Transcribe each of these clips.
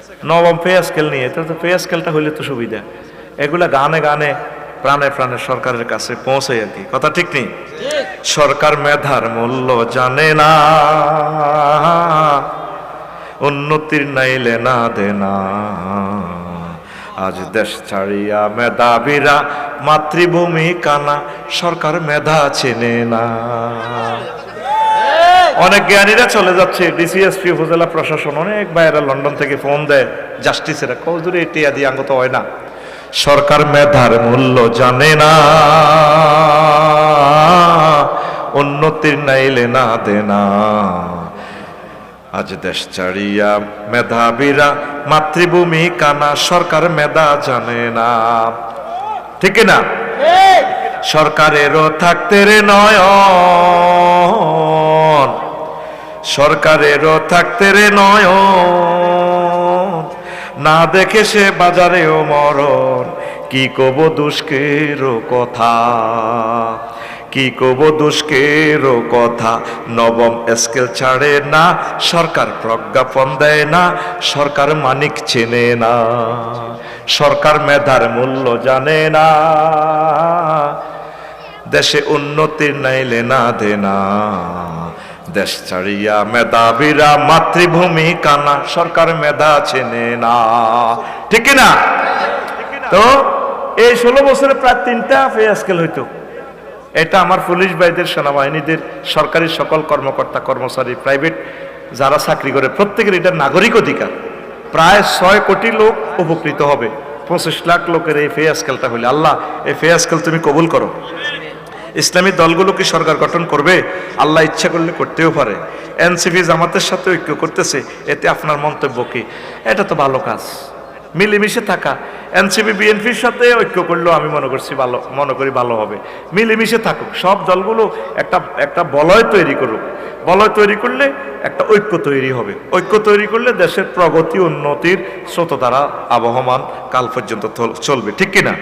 নবম pay scale নিয়ে, তো পে স্কেলটা হইলে তো সুবিধা। এগুলা গানে গানে প্রাণে প্রাণে সরকারের কাছে পৌঁছে আর কি, কথা ঠিক নেই? সরকার মেধার মূল্য জানে না, উন্নতির নাইলে না দেনা। আজ দেশ ছাড়িয়া মেধাবীরা মাতৃভূমি কানা, সরকার মেধা চেনে না। অনেক জ্ঞানীরা চলে যাচ্ছে, ডিসিএসপি উপজেলা প্রশাসন অনেক বাইরে লন্ডন থেকে ফোন দেয় জাস্টিসেরা, কৌজুরে টিয়া দিয়ে আঙ্গত হয় না। সরকার মেধার মূল্য জানে না, উন্নতির নাইলে না দেনা। আজ দেশ ছাড়িয়া মেধাবীরা মাতৃভূমি কানা, সরকার মেধা জানে না। ঠিক না? সরকারেরও থাকতে রে নয়ন, সরকারেরও থাকতে রে নয়ন, না দেখে সে বাজারেও মরণ। কি কব দুষ্কের কথা, কি কব দুষ্কের কথা, নবম স্কেল ছাড়ে না, সরকার প্রজ্ঞাপন দেয় না, সরকার মানিক চেনে না। সরকার মেধার মূল্য জানে না, দেশে উন্নতির নাইলে না দেনা। দেশ ছাড়িয়া মেধাবীরা মাতৃভূমি কানা, সরকার মেধা চেনে না। ঠিক না? তো এই 16 বছরে প্রায় 3টা পে স্কেল হইতো। এটা আমার পুলিশ ভাইদের, সেনাবাহিনীদের, সরকারি সকল কর্মকর্তা কর্মচারী, প্রাইভেট যারা চাকরি করে প্রত্যেকের এটা নাগরিক অধিকার। প্রায় 6 কোটি লোক উপকৃত হবে। 25 লাখ লোকের এই পে স্কেলটা হইলে, আল্লাহ এই পে স্কেল তুমি কবুল করো। ইসলামী দলগুলো কি সরকার গঠন করবে? আল্লাহ ইচ্ছা করলে করতেও পারে। এনসিপি জামাতের সাথে ঐক্য করতেছে, এতে আপনার মন্তব্য কি? এটা তো ভালো কাজ, মিলেমিশে থাকা। এনসিপি বিএনপির সাথে ঐক্য করলেও আমি মনে করি ভালো হবে। মিলেমিশে থাকুক, সব দলগুলো একটা বলয় তৈরি করুক। বলয় তৈরি করলে একটা ঐক্য তৈরি হবে। ঐক্য তৈরি করলে দেশের প্রগতি উন্নতির স্রোতধারা আবহমান কাল পর্যন্ত চলবে। ঠিক কিনা?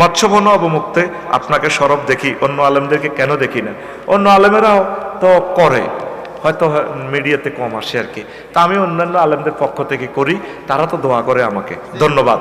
মৎস্যবন অবমুক্তে আপনাকে সরব দেখি, অন্য আলেমদেরকে কেন দেখি না? অন্য আলেমেরাও তো করে, হয়তো মিডিয়াতে কম আসে আর কি। তা আমি অন্যান্য আলেমদের পক্ষ থেকে করি, তারা তো দোয়া করে আমাকে। ধন্যবাদ।